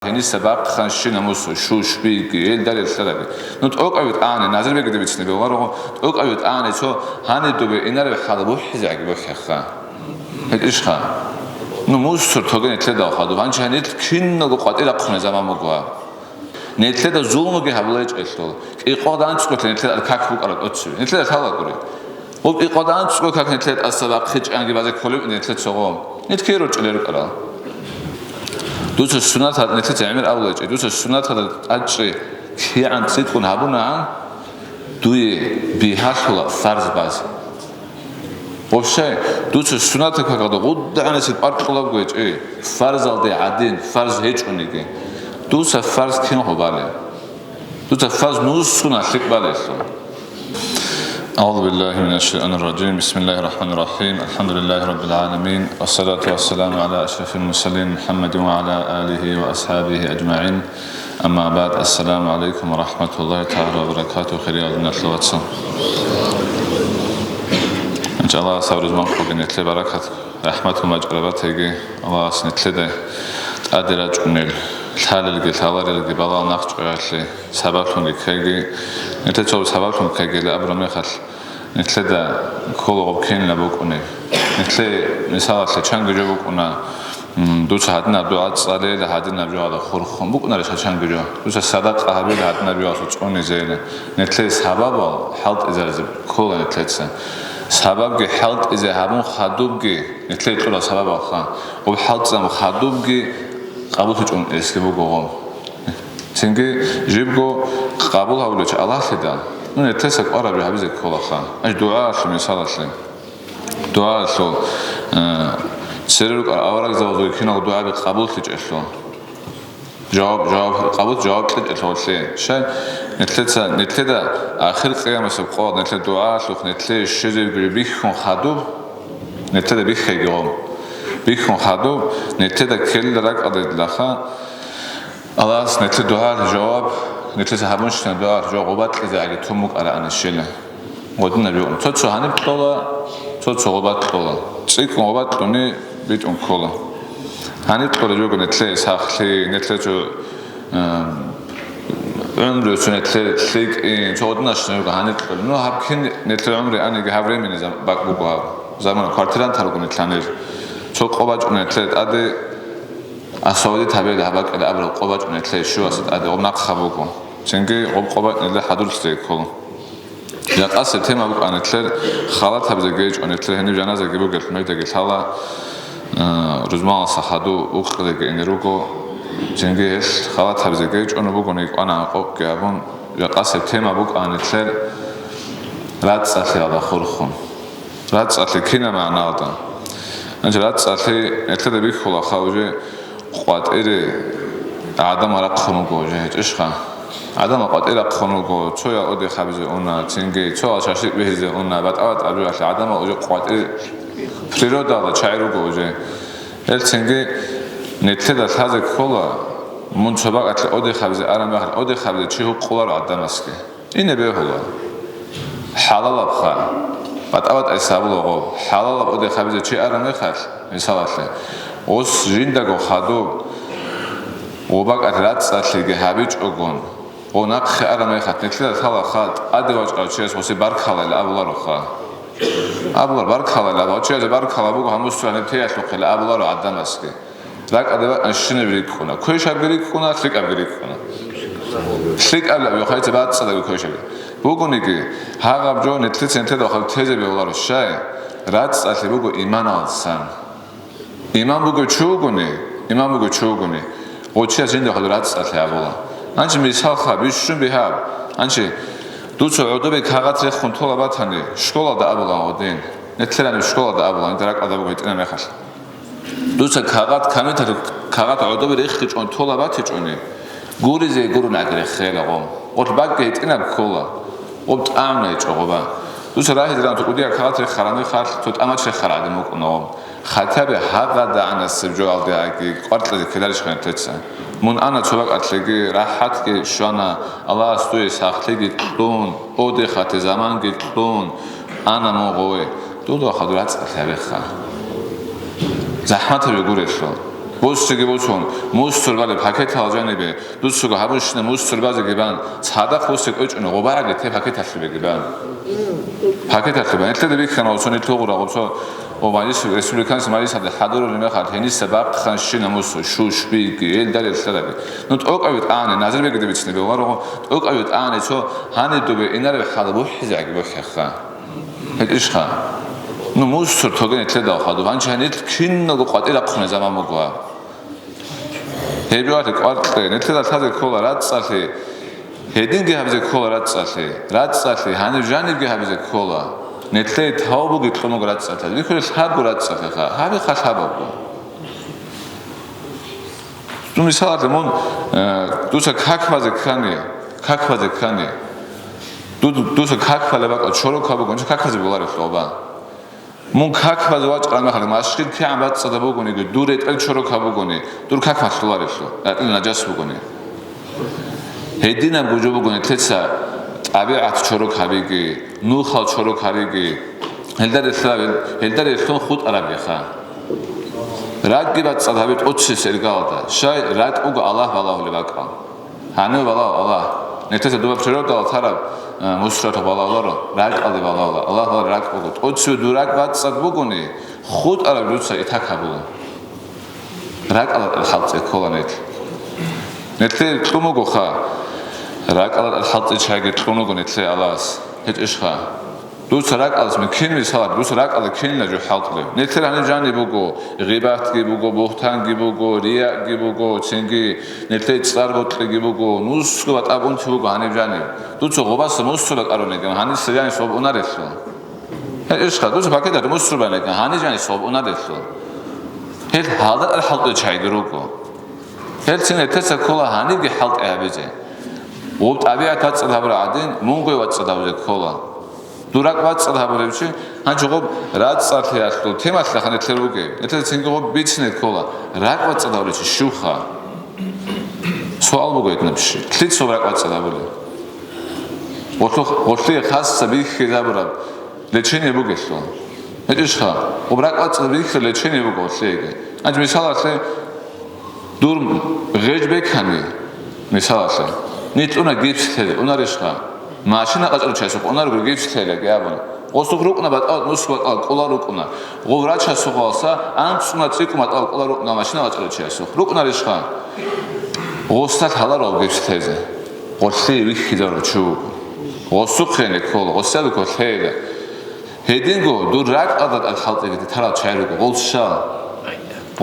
Heni sebab xanshi namusu shushbi gel dalil salabi. Not oqavit ane nazar begdebit nebe var oqavit ane so hani dobe inare xalabu hizag bo xaxa. Het ishxa. Nu musur togen etleda xadu vanch hanit kinno qatila qkhna zaman mogwa. Netleda zulmuge hablaj etlo. Iqodan tsqot netleda kakbu qarat otsu. Netleda thala quri. Ob iqodan tsqot kak netleda asaba khich angi baze kolib netleda soqom. Netkero ჭლერ qara. دوست سنت هات نتیجه تعمیر اولش دوست سنت هات اجری کی عن صدق هابونا دوی بیهاشلا فرض باز باشه دوست سنت که قد قد عن صدق ارقلاب گویچ فرض الده عدین فرض هیچ کنیگی دوست فرض کن هو باله دوست فرض نوز سنت شک باله أعوذ بالله من الشيطان الرجيم بسم الله الرحمن الرحيم الحمد لله رب العالمين والصلاة والسلام على أشرف المرسلين محمد وعلى آله وأصحابه أجمعين أما بعد السلام عليكم ورحمة الله تعالى وبركاته خير من الواتساب إن شاء الله سأرز منكم بنتلي بركة رحمة ومجربات هيجي الله سنتلي ده أدرج منيل الحالة اللي بلا نقش قياسي سببهم كيجي نتلي سببهم كيجي لأبرم يخل نتلي كل غبكين لبوكوني نتلي مثال لشان جوبكونا دوش هادنا بيوات صالح لهادنا بيوات خورخم بوكنا لش شان جوب دوش صدق أهبي لهادنا بيوات وتشوني زين نتلي سبب حلت إذا كل نتلي سبب جي حلت إذا هبون خدوب جي نتلي كل سبب آخر وبحلت زم خدوب جي قبول تجون اسكبو قوم سنجي جيبو قبول هولش الله خدا من تسك عربي حبيزك كل خان اش دعاء من صلاة دعاء شو سرك اورك زوجي كنا دعاء بقبول تجشلو جواب قبول جواب تجشلو شيء نتلتا اخر قيام سبقات نتلتا دعاء شو نتلتا شجر بيخون خدوب نتلتا بيخيجوم بيكون خدو نتدا كل درك أدد لخا الله نتدا دعاء جواب نتدا هبونش دعاء جوابات إذا على تومك على أن الشلة ودنا بيوم تدشو هني بطلة تدشو غبات طلة تسيكون غبات طني بيتون كلا هني بطلة جو نتلا ساخلي نتلا جو عمره شو نتلا تليك إن شو ودنا شنو هني بطلة نو هبكين نتلا عمري أنا جهافري من بقبوها زمان كارتلان تروح نتلانير شو قباج ونتلت أدي أسودي تبي هباك إلى أبر قباج ونتلت شو أسد أدي ومناق خبوكم شنكي قباج نتلت حدول استيكول جات أسد تيم أبوك أنتلت خالات هبزة جيج ونتلت هني جنازة جيبو قلت ميدا قلت هلا رزمان صحادو وخلق إنيروكو شنكي هش خالات هبزة جيج ونبوكو نيك أنا قب جابون جات أسد تيم أبوك أنتلت رات سألي على خورخون رات سألي كنا معنا هذا أنجلات سألي نتلد بيخولا خاوجي قوات إيري عدم رق خنوكو جهج إشخا عدم قوات إيري خنوكو تويا أودي خابزي أونا تنجي تويا شاشيك بيهزي أونا بات أوات أبيواتي عدم أوجي قوات إيري فريرودا دا چايروكو جي إل تنجي نتلد تازي كولا منشباق أتلي أودي خابزي أرام بخل أودي خابزي چيهو قولارو عدم اسكي إنه بيهولا حلال بخا بعد أود أسابلو غو حلال أودي خبيزة شيء أرمي خال مثال أوس جندقو خادو وباق أتلات ساتلي جهابيج أقون وناق أرمي خال نتلا ثلا خال أدواج أو شيء وسي بارك خال الأبلارو خال أبلار بارك خال الأبلار شيء بارك خال أبوه هم مستوى نتيجة لقي الأبلارو عدم أسكي لك أدواج أنشين بريكونا كويش أبريكونا سلك أبريكونا سلك أبلا بيخايت بعد صدق كويش أبريكونا بقولي كي هذا بجو نتلت سنتين داخل تيجي بيقولوا الشيء رات سألي بقول إيمان الإنسان إيمان بقول شو قني إيمان بقول شو قني وشيء زين داخل رات سألي أقوله أنت مثال خبيش شو بيهاب أنت دوتشو عدوبي كهات رخون طول باتني شكولا دا أبولا ودين نتلنا شكولا دا أبولا أنت راك أدبو يتنا مخش دوتشو كهات كانت كهات عدوبي رخيج أن طول باتيجوني غوري زي غورو ناقري خيلا قوم قلت باقي يتنا كولا قلت آمنه چوغبا دوست راهی دارم تو کودی اکالات خرانی خرد تو تامات خرد میکنم خطاب حق دعنا سبجوال دیگه قرطه کلارش کنه تدسن من آن چوبک اتلگی راحت که شانا الله استوی ساختگی دون اود خط زمان گی دون آن موقعه دو خدرات اتلبی خا زحمت رو گوره شد 보스기 보촌 무스tur발에 바켓하자니베 누스가 하부시네 무스tur바지기반 사다 보스 어쩌는 오바하게 테 바켓하스베기반 바켓하스베 에트데비 칸 오촌이 토고라고 저 오마이스 레스블리칸스 마리사데 하도르르메 카테니스바 칸시나 무스 슈슈비기 엘다레 살라베 노트 오카윗 아네 나즈르베기 데비치네 베와로 오카윗 아네 저 하네도베 이나레 하다보 히자기 버Х하 헤디스하 노 무스tur 토게네 테다 하도 반찬이 퀸노고 과티라 콘에 자마모고아 헤비와테 꽈르테 네테다 타제 콜라 라츠사세 헤딩게 하비제 콜라 라츠사세 하네 자니게 하비제 콜라 네테 타오부기 콘노고 라츠사세 리코레 사고 라츠사세 하비 카사바고 좀 사라데 몬 두사 카크바제 칸네 두사 카크발레바 초로카보 건지 카크바제 볼라레 소바 მუნ ქაქბაზე ვაჭრანა ხარ მასში ქიამბად სადაბოგონი დურე ტელ ჩორო ქაბოგონი დურ ქაქბას ლარესო ატინა ჯასბოგონი ჰედინა გუჯობოგონი თეცა ტაბიათ ჩორო ქაბიგი ნუ ხალ ჩორო ქარიგი ელდარესლავ ხუთ არაბი ხა რაგიბად სადაბით 20 სერგალდა შაი რაკ უგ ალაჰ ვალაჰული ვაკა ჰანუ ვალაჰ ნეთესა დუბა ჩეროდა თარა მუსრათა ვალაჰლარო რაკ ალი ვალაჰლა ალაჰ რაკ უგ 20 დურაკ ბად სადბოგონი ხუთ არაბი რუცა ითაქაბუ რაკ ალა ხალწე ქოლანეთ ნეთე ტუმოგო ხა რაკ ალა ხალწე ჩაიგე ტუმოგო ნეთე ალას ჰეჭიშხა დუცა რაკ ალას მე ქინმი სალად დუცა რაკ ალა ქინლა ჯო ხალწე ნეთე რანი ჯანი ბუგო ღიბათგი ბუგო ბუხთანგი ბუგო რიაგი ბუგო ჩენგი ნეთე წარბოტლი გიბუგო ნუსკვა ტაბუნთი ბუგო ანი ჯანი დუცა ღობას მოსულა კარონე ჰანი სრიანი სობ უნარესო ჰეჭიშხა დუცა ბაკედა მოსურბანე ჰანი ჯანი სობ უნარესო ჰეთ ჰალდა ხალწე ჩაიგე როკო ჰერცინე თესა ქოლა ჰანი გი ხალტე აბეჯე ობ ტაბიათ აწდაბრა ადინ მუნგო ვაწდავზე ქოლა დურაკ ვაწდაბრებში ან ჯოგო რაც წართე ახტო თემას ხანე თეროგე ეთე ცინგო ბიცნე ქოლა რაკ ვაწდავრიში შუხა სვალ მოგეთნებში თლით სობრაკ ვაწდაბრე ოთლი ხას საბი ხიზაბრა ლეჩენი ბუგესო ეთიშხა ობრაკ ვაწდაბრი ლეჩენი ბუგო სეგე ან მისალასე დურ ღეჯბექანი მისალასე ნიტუნა გიფსთელე უნარიშხა მაშინა ყაჭრო ჩასო უნარო გიფსთელე გაბონ ოსუგრუკნა ბატალ მუსკვა ყოლარუკნა ღოვრა ჩასოყალსა ან ცუნა ციკუმა ყოლარუკნა მაშინა ყაჭრო ჩასო რუკნარიშხა ოსტათ ჰალარო გიფსთეზე ოსი ვიხიდარო ჩუ ოსუხენე ქოლ ოსალუ ქოლხედა ჰედინგო დურაკ ადატ ხალტეგეთი თარა ჩაირუკო ყოლშა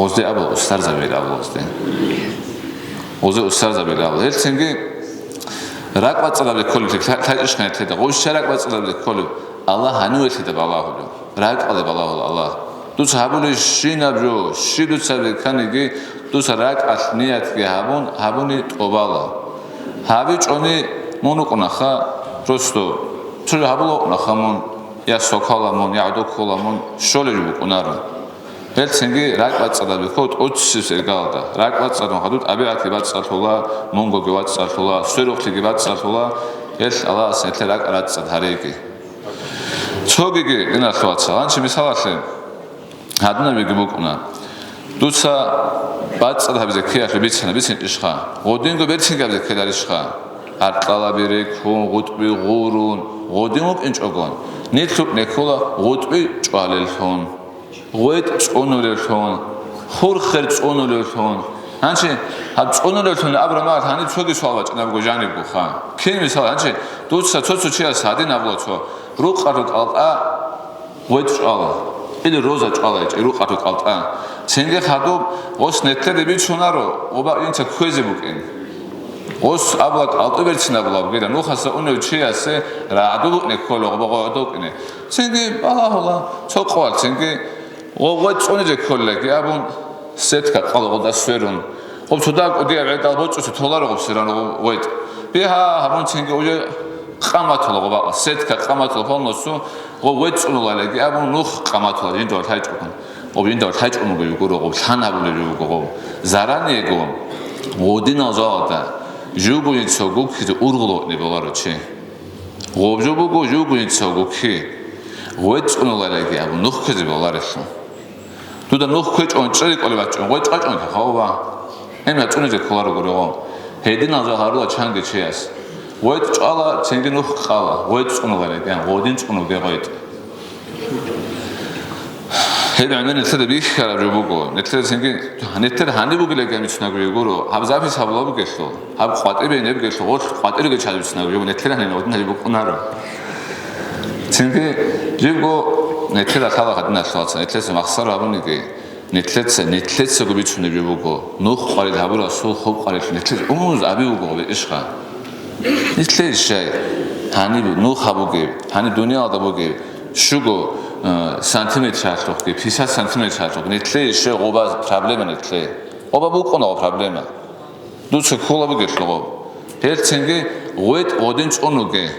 ოზე აბა უსტარზაბელა ოზე ოზე უსტარზაბელა ერცენგი რაკ ვაწლავე ქოლი თაჭიშხნეთე და ღოშ რაკ ვაწლავე ქოლი ალლა ჰანუეთი და ბალაჰულო რაკ ალე ბალაჰულო ალლა დუც ჰაბული შინაბჯო შიდუცავე ქანიგი დუც რაკ ასნიათგე ჰაბუნი ტყობალა ჰაბი ჭონი მონუკუნა ხა პროსტო ჩუ ჰაბულო ნახა მონ ია სოქალა მონ ია დოქოლა მონ შოლეჯი უკუნარო ერცენგი რაკ ვაწლავე ქოთ 20 ერგალდა რაკ ვაწლავე ხადუთ აბიათი ვაწლავლა მონგოგი ვაწლავლა სვეროხტიგი ვაწლავლა ეს ალა ასეთე რაკ რაწად ჰარეგი ჩოგიგი ინახავაცა ანჩი მისალასე ადნავი გიბუკუნა დუცა ბაწლავზე ქიახე ბიცენ იშხა ღოდინგო ბერცინგაბზე ქედარიშხა არტალაბირე ქონ ღუტბი ღურუნ ღოდინგო პინჭოგონ ნეთლუк ნეკოლა ღუტბი ჭვალელხონ ღუეთ წონოლელხონ ხურხერ წონოლელხონ ანჩი ა წონოლელხონ აბრამა ჰანი ჩოგი სვალვა ჭნაბგო ჟანიბგო ხა ქინმი სალ ანჩი დუცა ცოცუ ჩია სადი ნაბლოცო რუყარო ყალტა ღუეთ ჭვალა ილი როზა ჭვალა ჭი რუყარო ყალტა ცენგე ხადო ოს ნეთლები ჩუნარო ობა ინცა ქუეზე ბუკენ ოს აბლა ალტობერცინა ბლაბგერა ნუ ხასა უნე ჩიასე რა ადულუკნე ქოლო ობა ადოკნე ცენგე ბალაჰოლა ჩოყვალ ცენგე ღოღოთ წონეზე ქოლლეკი აბუნ სეთკა ყალო და სვერუნ ყოფ თუდა კუდია გადალბოწუს თოლაროღობს რანო ვეთ ბიჰა აბუნ ცენგე უჯე ყამათოლო ღობა სეთკა ყამათოლო ფონოსუ ღოღოთ წონოლალეკი აბუნ ნუ ყამათოლა ინდორ თაიჭუკან ოპ ინდორ თაიჭუკან მოგიგურო ღობ თანაბული ჯუგო ზარანიეგო ოდინაზადა ჟუგუნიცო გუქი ურღლო ნებოლაროჩი ღობჯობუგო ჟუგუნიცო გუქი ღოეთ წონოლალეკი აბუნ ნუ ხეზე ბოლარესო თუ და ნუ ქვეჭონ ჭრი ყოლებაჭონ ყო ჭაჭონ ხაობა ემა წუნეზე ხოლარო გორო ჰედინალზა ჰარუა ჩანგი ჩიას ვეთ ჭალა ჩენგი ნუ ხალა ვეთ წუნოვანე და ღოდინ წუნო გეღოით هذا عندنا نتلا بيش على جوبوكو نتلا سنجي نتلا هني بقول لك أمي تسناقول يقولوا هبزا في سبلا بقولوا هب خاطر بيني بقولوا غوت خاطر يقول شاد بتسناقول يقولوا نتلا هني نودنا جوبوكو نارا سنجي جيبو نتلا خلا خدنا الصوت نتلا سمخسر هبوني كي نتلا سقول بيتشون جوبوكو نوخ قارد هبورا سو خوب قارد نتلا أموز أبي وقو بإشقا نتلا الشيء هني نوخ هبوكي هني دنيا هذا بوكي شوكو سانتیمتر هستوکی، 500 سانتیمتر هستوکی. نتله شه قبض پرابلم نتله. قبض بکنه پرابلمه. دوست کولا بگیرش لغو. هر چنگی قوت قدینچ اونوگه.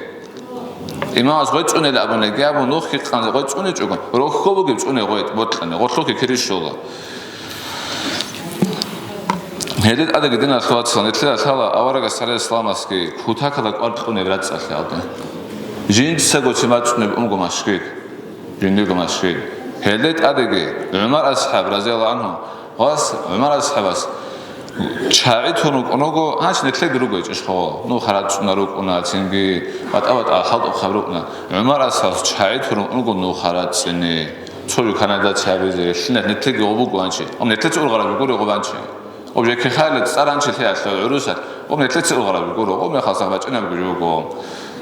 اینا از قوت اونه لابونه گه ابو نوخ کی خانه قوت اونه چوکن. روح کو بگیرش اونه قوت بطلنه. قطلو که کریش شولا. هدیت آده گدین اصلاحات سال. نتله اصلا آوارگ سال اسلام است که کوتا کلک آرد اونه برات اصلاحاته. جنس سگوچی ماتشونه اونگو مشکل. جندوق مشكل هلت أدقي عمر أصحاب رضي الله عنهم واس عمر أصحابس شاعتهم ونقو هاش نتلاقي دروقي إيش خوا نو خرج نروق ونا تنجي بتأوت أحد خبرنا عمر أصحاب شاعتهم ونقو نو خرج سنة شو كندا شعبي زي شنو نتلاقي غبوق وانشي أم نتلاقي أول غراب يقولوا غبانشي وبجك خالد صار عنشي ثلاث عروسة أم نتلاقي أول غراب يقولوا أم يخاصة بتشنا بيقولوا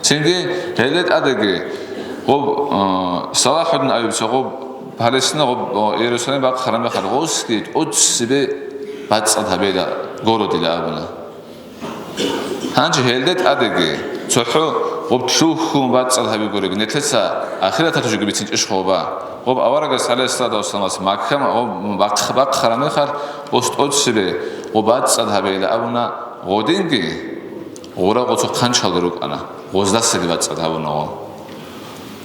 تنجي هلت أدقي غب صلاح الدين أيوب سقوب فلسطين غب يروشلايم بق خرام بخر غوسكيت أدسبة بتصد هبيدا غورو دي لابنا هنج هلدت أدقي صحو غب تشوفهم بتصد هبي غوري نتلسا آخرة تجوج بيتنج إيش خوبا غب أورق عليه الصلاة والسلام مكة غب بق خرام بخر غوست أدسبة غب بتصد هبي لابنا غودينجي غورا غوتو خانش هالروك أنا غوزدست دي بتصد هبنا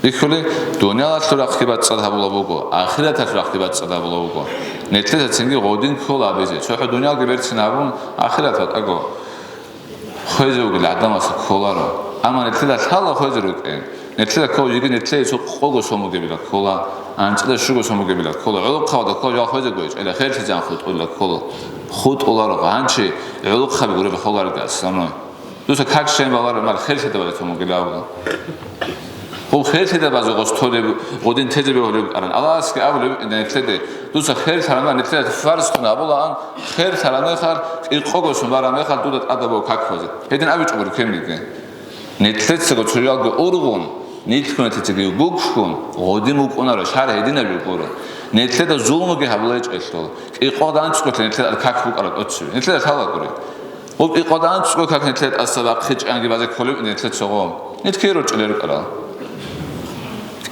بيقولي دنيا أصلا خيبات صدها بلابوكو آخرة أصلا صدها بلابوكو نتلة تنجي غودين كل عبيزة شو حد دنيا قبل سنابون آخرة أقو خيزوك العدم أصلا كولارو أما نتلة حالا خيزوك نتلة كول يجي نتلة شو قوغو سومو قبل كولا أنتلة شو سومو قبل كولا علوق خاطر كول يا خيزوك إلى خير تجان خود ولا كول خود أولارو هنشي علوق خبي يقولي بخولار قاس سامو دوسا كاكشين بالار مال خير تدبر سومو قبل هو خير تدا بعض قصته قدين تجربة ولا أنا الله أسك أول نتلده دوسا خير ثلاثة نتلده فرض كنا أقول أن خير ثلاثة خير إقاقوس مبارا مخال دودت أدب وكاكوزه هيدن أبيج أقول كم نيجي نتلده سكوت شريال بأورغون نيتكون تتجي بوكون قدين مكونا رشار هيدن أبيج أقول نتلده زوم كه حبلاج أشتغل إقاقدان سكوت نتلده الكاكوك على أتشوي نتلده ثلاثة قولي وإقاقدان سكوت كاك نتلده السبب خيج أنجي بعض كلهم نتلده سقام نتكيروج عليه على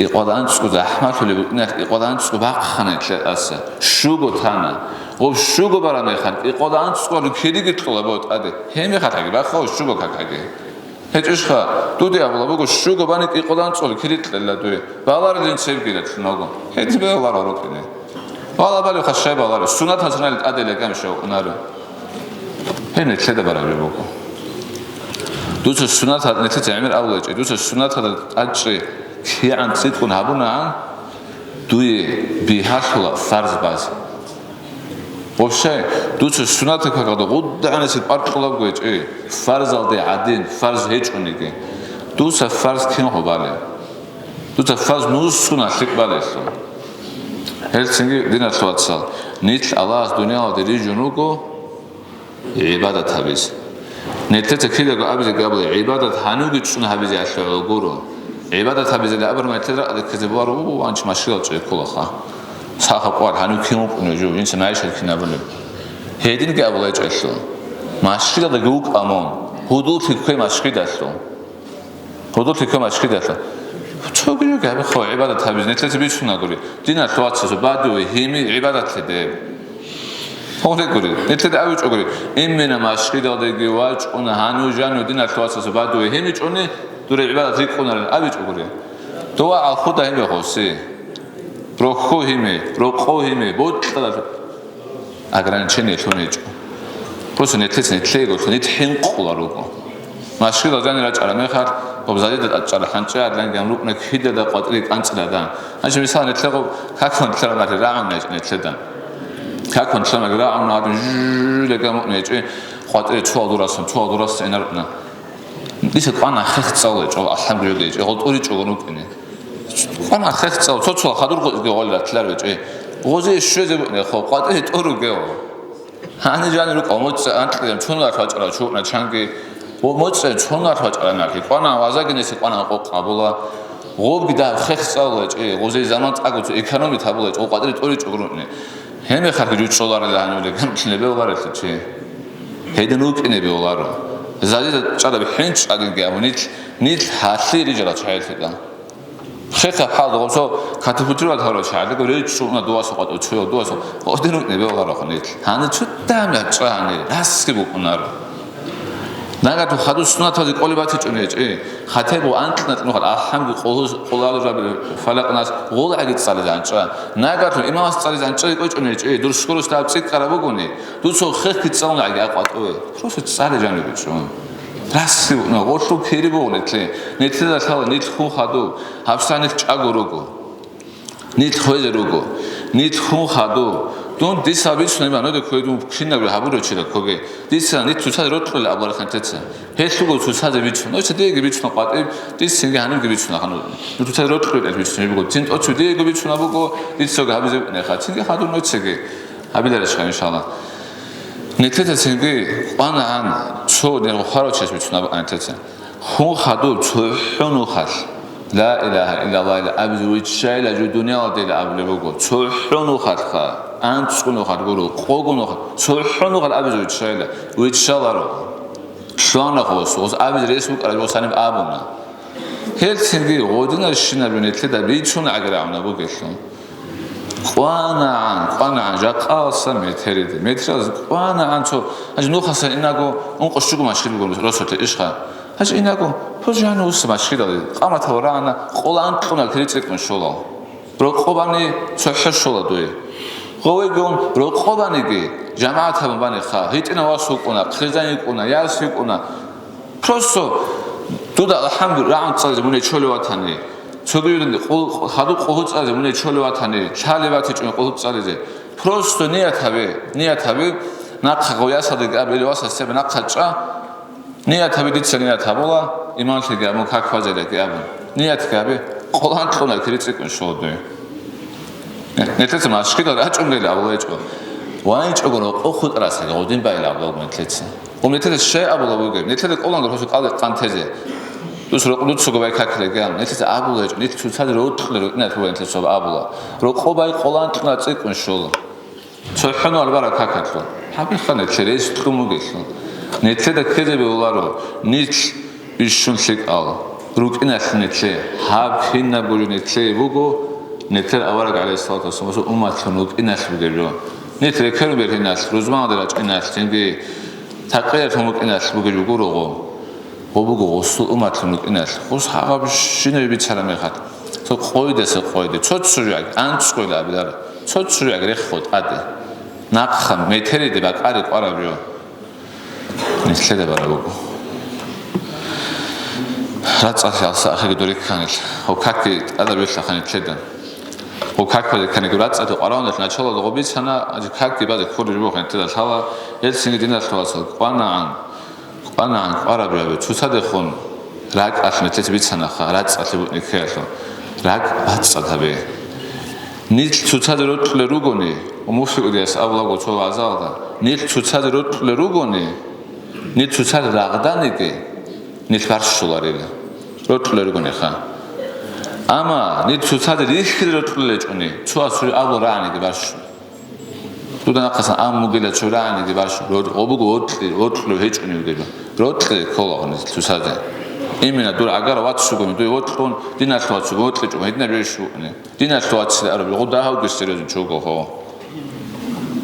إقادان تسكو زحمة ولی نه إقادان تسكو باق خانه تلاس شوگو تانا و شوگو برای میخواد إقادان تسكو رو کلی گیت کلا بود آده همی خواهد اگه باق شوگو کاکاگه هیچ اشخا دو دی اول بگو شوگو بانید إقادان تسكو کلی تلا دوی بالار دین سیب گیرد نگو هیچ به بالار رو کنه بالا بالا خشای بالار سنت هزینه آده لگم شو اونارو هی نتیجه برای بگو دوست سنت هات نتیجه عمر اولش دوست سنت هات اجری كي عن صدقون هابونا عن دوي بيحصل فرض باز وشيء دوتش سنتك هذا غد عن سيد أرقلاب قويت إيه فرض على عادين فرض هيج ونيجي دوتش فرض كين هو بالي دوتش فرض نوز سنة شك بالي سو هل سنجي دينا تواتسال نيت الله الدنيا ودري جنوكو عبادة هبيز نيت كده قابل قبل عبادة هنوجي تشون هبيز عشان الجورو عبادة هبيزة أبر ما يتدرى الكذبار وانش مشكلة كل خا صاحب قوار هنو كيمو نجوم إنس ما يشهد كنا بلهم هيدين قبل يجلسون مشكلة دقوق أمون حدود تكوي مشكلة دستون حدود تكوي مشكلة دستون شو بيجو قبل خو عبادة هبيزة نتلت بيشون نقولي دينا تواتس بعده هيمي عبادة تده هو نقولي نتلت أوج أقولي إمنا مشكلة دقيواج أن هنو جانو دينا تواتس بعده هيمي جوني دور عبادة تيكونن أبيج أقولي دوا على خدا هم بخوسي روخو همي روخو همي بود تلا أجران شني ثونيج بس نتلس نتلاقي قلت نتحين قلا روكو مشكلة جاني راج على مخر وبزايد الأشجار حنشة لأن جمروك نكيد ده قطري أنت لدان عشان مثلا نتلاقوا كأكون تلا ما تراعون نتلدان كأكون تلا ما تراعون هذا لجمروك نيجي قطري توا دراسة إنرنا ليش قانا خخت صوت أو الحمد لله يقول أوريج أورنوك إني قانا خخت صوت صوت خدور قول لا تلارج غوزي شو زبون خو قطري أورو جو هاني جاني لك أموت أنت كم شون لا تاج شو نشانكي وموت شون لا تاج ناكي قانا وازاكني قانا قابولا غوب كده خخت صوت غوزي زمان تأكل إقتصادي تابولا أو قطري أوريج أورنوك هم خارج جوت شلار اللي هنقول لك كم نبي شيء هيدا نوك نبي ولا زادي تشادا بحنش أدين جامونيت نيت حاسي رجلا شايل كده خير حال دوسو كاتبوترو هذا شايل كده ريج شو ندواسو قد أشياء دواسو أدين نوك نبي ولا خنيت هاني شو تامي أشياء هاني راس كيبو كنار ناقة تو خدو سنة تازي قولي باتي تونيج خاتبو أنت نتنو خد أهم قولالو رابي فلق ناس قول عقيد صالي زانشا ناقة تو إمام صالي زانشا يقول تونيج دور شكرو ستاب سيك قرابو قوني دوسو خير كتساون عقيد أقوات خروس صالي جاني بيتشون راس كيبو غوتو بيري بو نتلي دا تاو نت خون خدو هفسان نت چاقو روغو نت خويز روغو نت خون خدو دون دیسابیش نمی‌آنه دکتر دون کشید نبود هبورو چیده کوگه دیسان نیت توساد روتول لابوار خانتته هیچ لگو توساد بیچون اوچه دیگه بیچون قاطع دیسینگ هنوز بیچون خانو توساد روتول بیچون بیگو تین اوچه دیگه بیچون ابوگو دیسوگه هبیز نخات تینگه خادو نوچهگه هبی درش کن انشالله نتیجه تینگه آن چو نگو خارو چش بیچون ابو انتته خون خادو چو حنو خاش لا إله إلا الله إلا أبد ويتشايل جو دنيا ديل أبد بقول سبحانه خلقه أنت سكونه خلقه قوقونه سبحانه خلق أبد ويتشايل شلون خلاص أبد رئيسك على وسانب أبونا هل تنجي غودنا الشنا بنتلدا بيتشون عقرعنا بقولون قانا عن جاك أصلا متريد قانا عن شو أجنو خاصة إنكو أنقشكم مشكلة بقول رسولة إيشها هش إنكو فجأة وصل مشكلة قامت ورانا قلنا قلنا كريتك من شولا رقباني صحيح شولا دوي قوي يقول رقباني كي جماعة هم بني خا هيتنا واسوقنا خزاني قلنا ياسي قلنا بروسو تودا الحمد لله عن تصل مني شلو واتني شغلين خادو قهوت تصل مني شلو واتني شالي واتي جون قهوت تصل بروسو نية هبي ناقة صدق قبل واسه سبب ناقة نية هبي ديتشنية هبولا إيمان شيء مو كاك فازلة كأبن نية كأبي قلنا قلنا كريتك من شو ده نتلت مشكلة راح تقول لي أبغى يجوا وين يجوا أخذ راسك قديم بايل أبغى من نتلت ومنتلت الشيء أبغى بقول نتلت قلنا نروح شو قال قانتزة دوس سوق باي كاك لقيام نتلت أبغى يجوا نتلت شو هذا روت خلوا نتلت نتلت سو أبغى روح باي قلنا قلنا تسيك من شو شو حنو البركة كاكلون حبي خلنا تشريش تكمل قيسون نتلت كذا بيولارو نيت بيشون شيء آل روك إن أصل نتلي هاب هنا بقول نتلي بوجو نتل أورق عليه الصلاة والسلام سو أمة خنوك إن أصل بقولون نتلي كانوا بيرهن أصل روزمان درج إن أصل تنجي تقرير همك إن أصل بقول جورو وبوجو وصل أمة خنوك إن أصل خص حقا شنو بيتشرم يخات سو قايدة شد سريع أنت سكول أبدار شد سريع ريخ خود عده ناقخم متري دبك عارف عربيو نتلي ده برابوجو رات أصلا أخي دوري كانت هو كاكي هذا بيطلع خاني تلدن هو كاكي كان يقول رات أتو أراوند إحنا شلون الغبيت أنا أجي كاكي بعد كل يوم خاني تلدن هوا يلسين دينا تواصل قانا عن عربي أبي شو صدقون راك أصلا تلبيت أنا خا رات أصلا نكيرهم راك أتصل هبي نيت شو صدقون لروجوني وموفق دياس أبلا قطوا عزالا نيت شو صدقون لروجوني نيت شو صدق راقداني كي نيت فرش شلاريله روتلر کنی خان اما نیت سوتاد ریخت روتلر کنی چه آسوری آب رانی دیباش تو دنا قصد آم مقیل چه رانی دیباش رود آبو روتلر هیچ کنی دیبا روتلر کلا کنی سوتاده ایمینا دور اگر وات شو کنی دوی روتلون دینات وات شو روتلر کنی هیچ نبیش شو کنی دینات وات شده عربی خود ده ها گستریزن چوکو خو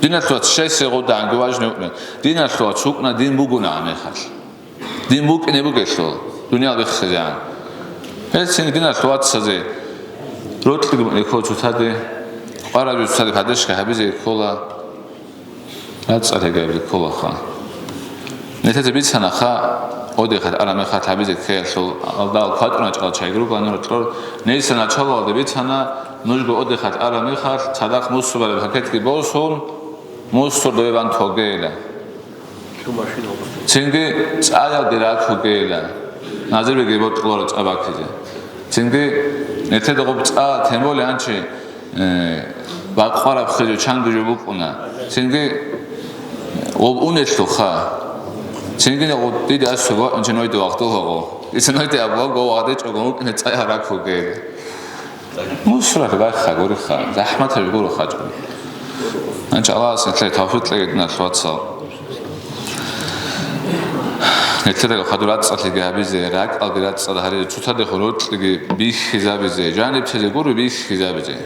دینات وات شیسه خود ده انگواج نیوکنه دینات وات شو کنه دین بگونه آمیخش دین بگ نبگشتول دنیا بخشیدن هیچ دیگر نشود سازی روت که میکو چوتاده آرای چوتاده پدرش که هبیزی کولا نت ساله گیری کولا خان نتیجه بیت سنخا ოდიხათ არა მე ხათ აბიზე ხელსო და ქატრონა ჭალჩაიგრო განორტრო ნეისანა ჩავალდე ბიცანა ნუჟგო ოდიხათ არა მე ხათ სადახ მუსუბალე ხეთკი ბოლსონ მუსურდევან თოგელა ჩინგი წაიალდი რა თოგელა ნაზირბეგი ბოტყლორო წაბაქიზე ჩინგი ნეთედღო წა თემბოლე ანჩი ბაყყარა ხეჯო ჩანგუჯო ბუკუნა ჩინგი ობუნეთო ხა ჩინგი ო დიდი ასო ანჩი ნოიდო ახტოღო ის ნოიდე აბო გოადე ჭოგო ნე წაი რა თოგელა მუსურა ხა გორი ხა ზაჰმათები გორო ხაჭო ანჩალას ეთლე თავშუტლეგეთ ნაცვაცა ეთლე ხადურაც წათლი გაბიზე რა ყალბი რაც წადა ჰარი ცუთადე ხოროტლი ბიხი ზაბიზე ჟანებ ჩეზე გური ბიხი ზაბიზე